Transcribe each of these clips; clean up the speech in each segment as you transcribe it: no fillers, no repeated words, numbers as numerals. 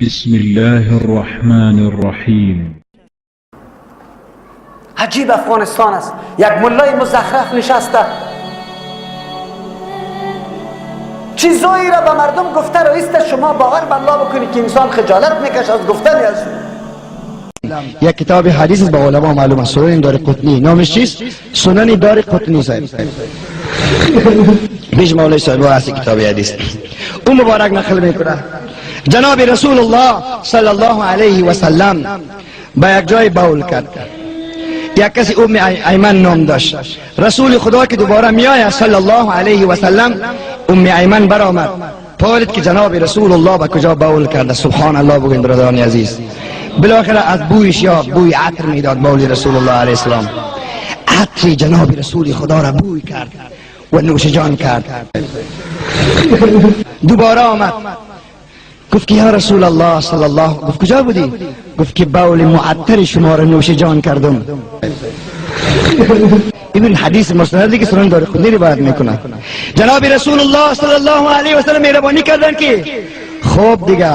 بسم الله الرحمن الرحیم. عجیب افغانستان است. یک ملای مزخرف نشسته چیزایی را به مردم گفته رئیست شما باور به الله بکنید که انسان خجالت میکشه از گفتن از یک کتاب حدیث با علما معلوم است. سنن دار قطنی نامش چیست؟ سنن دار قطنی صاحب بیش مولای صاحب هست کتاب حدیث. اون مبارک نقل میکنه جناب رسول الله صلی الله علیه و سلم با یک جای باول کرد. یک کسی ام ایمن نام داشت. رسول خدا که دوباره میآید صلی الله علیه و سلم ام ایمن برآمد پالید که جناب رسول الله با کجا باول کرده. سبحان الله بگوین برادران عزیز. بالاخره از بویش یا بوی عطر میداد باول رسول الله علیه السلام. عطر جناب رسول خدا را بوی کرد و نوش جان کرد. دوباره آمد گفت که یا رسول الله صلی الله. گفت کجا بودی؟ گفت که باول معطر شما را نوش جان کردم. این حدیث مستندی که سنن دار قطنی روایت میکنه. جناب رسول الله صلی الله علیه و سلم مهربانی کردن که خوب دیگه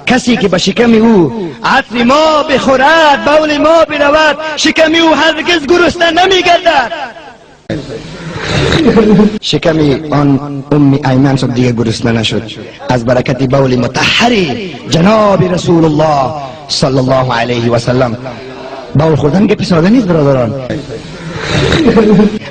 کسی که به شکم او عطر ما بخورد باول ما برود شکم او هرگز گرسنه نمیگردد. شکمی آن ام ایمن شد دیگه گرسنه نشد از برکت باول مطهری جناب رسول الله صلی الله علیه و سلم. باول خوردن که پیساده نیست برادران.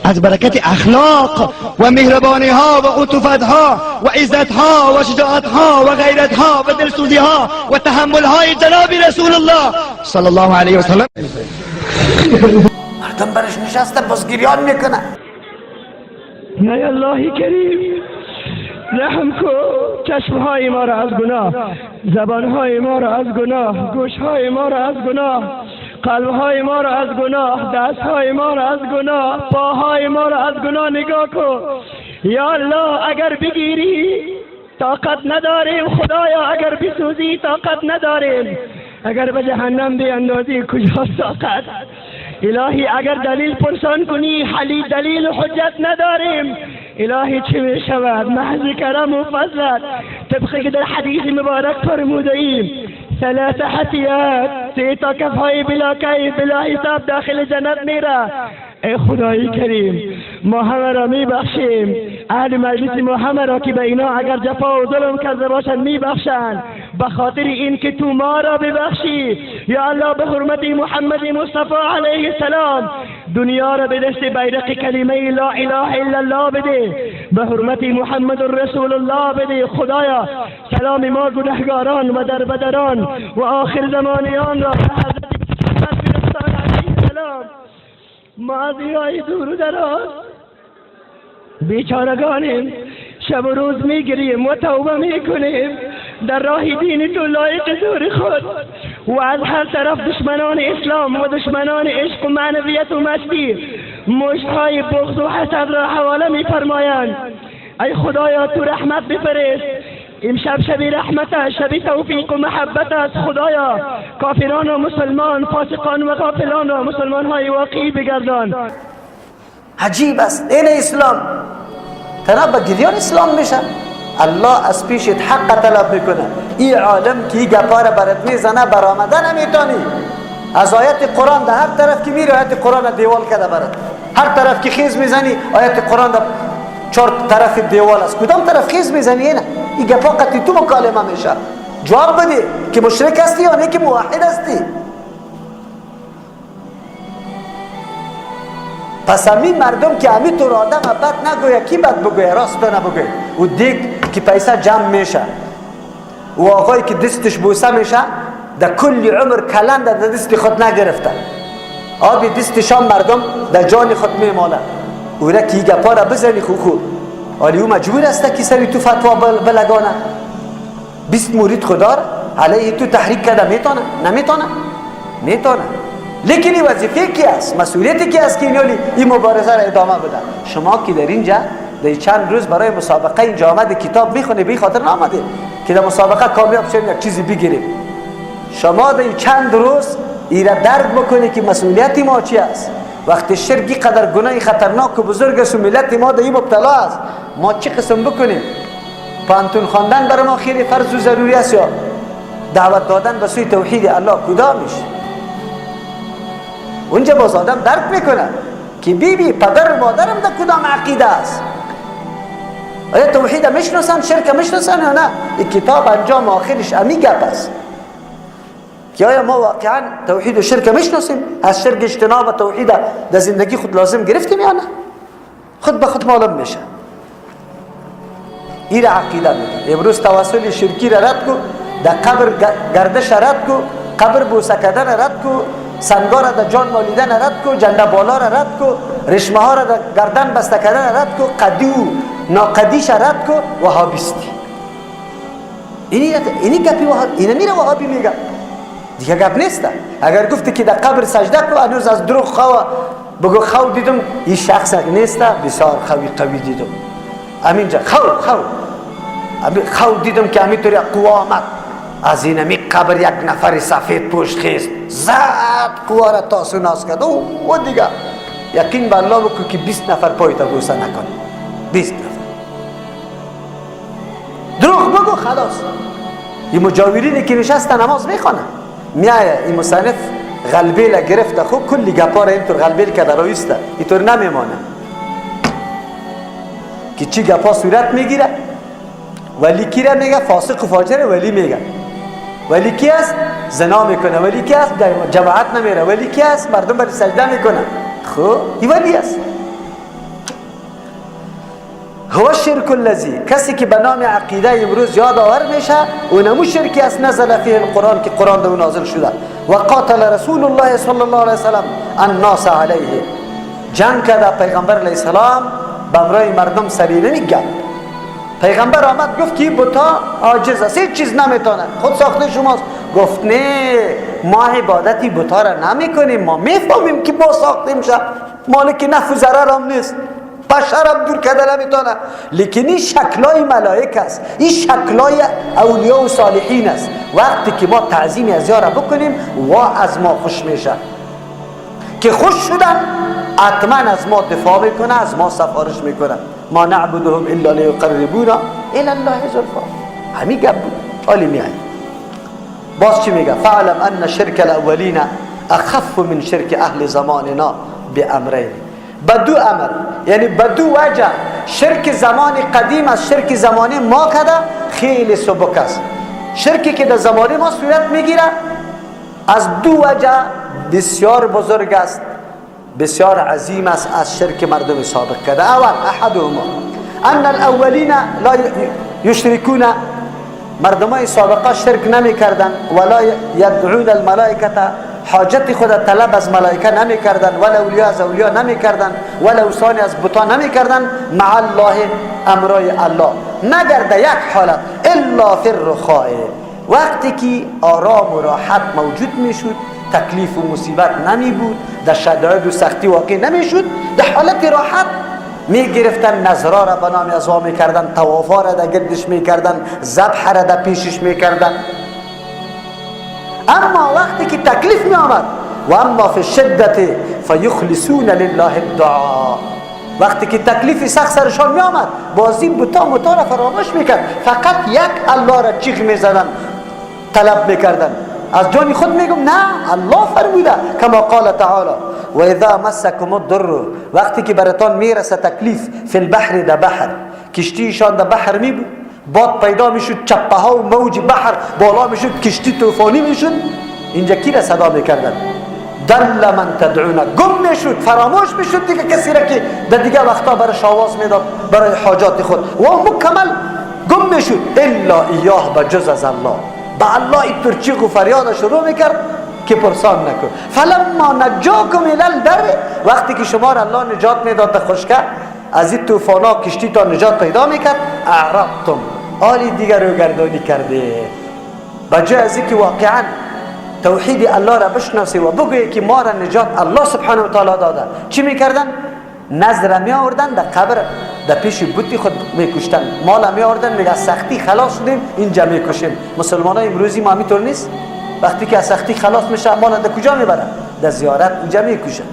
از برکت اخلاق و مهربانی ها و عطوفت ها و عزت ها و شجاعت ها و غیرت ها و دلسوزی ها و تحمل های جناب رسول الله صلی الله علیه و سلم. مردم برش نشسته بازگیریان میکنه. ای الله کریم رحم کو چشمهای ما را از گناه، زبانهای ما را از گناه، گوشهای ما را از گناه، قلبهای ما را از گناه، دستهای ما را از گناه، پاهای ما را از گناه نگاه کن یا الله. اگر بگیری طاقت نداریم خدایا، اگر بسوزی طاقت نداریم، اگر به جهنم بیندازی کجا طاقت الهی. اگر دلیل پرسان کنی حلی دلیل و حجت نداریم الهی. چه می شود؟ محض کرم و فضلت طبقی که در حدیث مبارک فرموده ایم ثلاث حتیات سه تا کفهای بلا کیف بلا حساب داخل جنت میره. ای خدای کریم ما همه را میبخشیم. اهل مجلس ما همه را که به اینا اگر جفا و ظلم کرده باشند میبخشند به خاطر این که تو ما را ببخشی یا الله. به حرمت محمد مصطفی علیه السلام دنیا را به دست بیرق کلمه لا اله الا الله بده. به حرمت محمد رسول الله بده خدایا. سلام ما گناهگاران و دربدران و آخر زمانیان را به حضرت محمد علیه السلام. ماضیهای دور و دراز بیچارگانیم، شب و روز میگریم و توبه میکنیم در راه دین تو لایق دور خود و از هر طرف دشمنان اسلام و دشمنان عشق و معنویت و مستی مشتهای بغض و حسد را حواله میفرمایند. ای خدایا تو رحمت بفرست. امشب شب رحمت است، شب توفیق و محبت است خدایا. کافران و مسلمان، فاسقان و غافلان را مسلمان های واقعی بگردان. عجیب است این اسلام. طرف به گریان اسلام میشه. الله از پیشت حق طلب میکنه. این عالم که این گپا را برات میزنه برآمده نمیتونی. از آیت قرآن در هر طرف که میری آیت قرآن دیوال کرده برات. هر طرف که خیز میزنی آیت قرآن در چهار طرف دیوال است. کدام طرف خیز میزنی؟ این گپا قطعی تو مکالمه میشه. جواب بده که مشرک هستی یا نه که موحد هستی. پس همین مردم که همین طور آدم بد نگویه کی بد بگویه؟ راست نبگویه. و دیگ که پیسه جمع میشه و آقایی که دستش بوسه میشه در کل عمر کلند در دست خود نگرفته آبی دستشان مردم در جان خود میماله. اوره که گپا را بزنی خوب ولی او مجبور است که سری تو فتوا بلگانه. 20 مرید خدا علیه تو تحریک کرده میتونه؟ نمیتونه؟ میتونه. لیکن این وظیفه کی است؟ مسئولیتی کی است که این مبارزه را ادامه بده؟ شما که در اینجا در چند روز برای مسابقه اینجا آمده کتاب میخونه بی خاطر نامده که در مسابقه کامیاب شیم یک چیزی بگیریم. شما در چند روز این را درک بکنی که مسئولیت ما چی است. وقتی شرکی قدر گناه خطرناک و بزرگ است و ملت ما در این مبتلا است ما چی قسم بکنیم؟ پانتون خواندن برای ما خیلی فرض و ضروری است یا دعوت دادن به سوی توحید الله کدامش؟ اونجا باز آدم درک میکنه که بی پدر و مادرم در کدام عقیده است. آیا توحید میشناسن، شرک میشناسن یا نه؟ این کتاب انجام آخرش امی گپ است که آیا ما واقعا توحید و شرک میشناسیم؟ از شرک اجتناب و توحید در زندگی خود لازم گرفتیم یا نه؟ خود به خود معلوم میشه. این عقیده میگه. امروز توسل شرکی را رد کو، در قبر گردش رد کو، قبر بوسه کردن رد کو، سنگار در جان مالیدن رد کو، جنده بالا را رد کو، رشمه ها را در گردن بسته کردن رد کو، قدی و ناقدیش رد کو، وهابیستی. اینی گپی اینه میره وهابی میگه. دیگه گپ نیست. اگر گفتی که در قبر سجده کو، هنوز از دروغ خوا بگو خو دیدم، این شخص نیست، بسیار قوی دیدم. همینجا خو دیدم که همینطوری قوامت از این همی قبر یک نفر سفید پوشت خیست زد قوه را تاسو ناس کرد و دیگه یقین به الله بکن که 20 نفر پایتا بوسه نکن. 20 نفر دروغ بگو خلاص. این مجاورینی که نشسته نماز میخوانه، میایه این مصنف غلبیل گرفته خوب کلی گپا را اینطور غلبیل که در آیسته اینطور نمیمانه که چی گپا صورت میگیره. ولی کی را میگه؟ فاسق و فاجر. ولی میگه ولی کی است؟ زنا میکنه. ولی کی است؟ جماعت نمیره. ولی کی است؟ مردم بر سجده میکنه. خب این ولی است. هو الشرك الذي، کسی که به نام عقیده امروز یاد آور میشه اونمو شرکی است نزل فیه القرآن که قرآن دو نازل شده. و قاتل رسول الله صلی الله علیه وسلم الناس علیه، جنگ کرده پیغمبر علیه السلام بمرای مردم سری نمیگه. پیغمبر آمد گفت که بتا عاجز است، هیچ چیز نمیتونه، خود ساخته شماست. گفت نه، ما عبادتی بتا را نمیکنیم، ما میفهمیم که ما ساختیم شه، مالک نفع و ضرر هم نیست، بشر هم دور کرده نمیتونه. لیکن این شکلای ملائک است، این شکلای اولیاء و صالحین است. وقتی که ما تعظیم از یارا بکنیم و از ما خوش میشه، که خوش شدن حتما از ما دفاع میکنه، از ما سفارش میکنه. ما نعبدهم الا لیقربونا الی الله زلفا. همین گپ بود. حالی میاد باز چی میگه؟ فعلم ان شرک الاولین اخف من شرک اهل زماننا بامرین. بدو امر یعنی بدو وجه شرک زمان قدیم از شرک زمان ما کده خیلی سبک است. شرکی که در زمان ما صورت میگیره از دو وجه بسیار بزرگ است، بسیار عظیم است از شرک مردم سابق کرده. اول احدهما ان الاولین لا یشرکون، مردمای سابقه شرک نمی کردن، ولا یدعون الملائکه، حاجت خود طلب از ملائکه نمی کردن، ولا اولیاء از اولیاء نمی کردن، ولا اوثان از بتان نمی کردن، مع الله امرای الله، مگر در یک حالت الا فی الرخاء، وقتی که آرام و راحت موجود می شد، تکلیف و مصیبت نمی بود، در شدائد و سختی واقع نمی شد، در حالت راحت می گرفتن نظرها را به نام ازوا می کردن، طوافا را در گردش می کردن، ذبح را در پیشش می کردن. اما وقتی که تکلیف می آمد و اما فی الشدت فیخلصون لله الدعاء، وقتی که تکلیف سخت سرشان می آمد بازی بتا متا را فراموش می کرد، فقط یک الله را چیخ می زدن، طلب می کردن. از جانی خود میگم نه، الله فرموده کما قال تعالی و اذا مسکم الضر، وقتی که براتون میرسه تکلیف فی البحر، در بحر، کشتیشان در بحر می بود، باد پیدا میشد، چپه ها و موج بحر بالا میشد، کشتی طوفانی میشد، اینجا کی را صدا میکردن؟ دل من تدعون، گم میشد، فراموش میشد دیگه کسی را که در دیگه وقتا برش آواز میداد برای حاجات خود، و مکمل گم میشد الا ایاه، بجز از الله. با الله اینطور چیغ و فریاد شروع میکرد که پرسان نکن. فلما نجاکم الی البر، وقتی که شما را الله نجات میداد در خشکه، از این طوفانا کشتی تا نجات پیدا میکرد، اعرضتم، آلی دیگر رو گردانی کرده. بجای از اینکه واقعا توحید الله را بشناسی و بگویی که ما را نجات الله سبحانه و تعالی داده، چی میکردن؟ نظر می آوردن در قبر، در پیش بوتی خود میکشتن، مال می آوردن، میگه از سختی خلاص شدیم اینجا میکشیم. مسلمان های امروزی ما همینطور نیست، وقتی که از سختی خلاص میشه مال در کجا میبرن؟ در زیارت اینجا میکشن.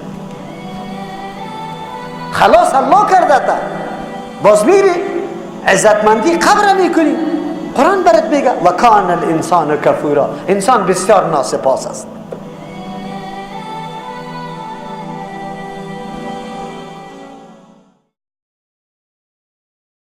خلاص الله کرده تا باز میری عزتمندی قبر میکنی، قرآن برات میگه و کان الانسان کفورا، انسان بسیار ناسپاس است.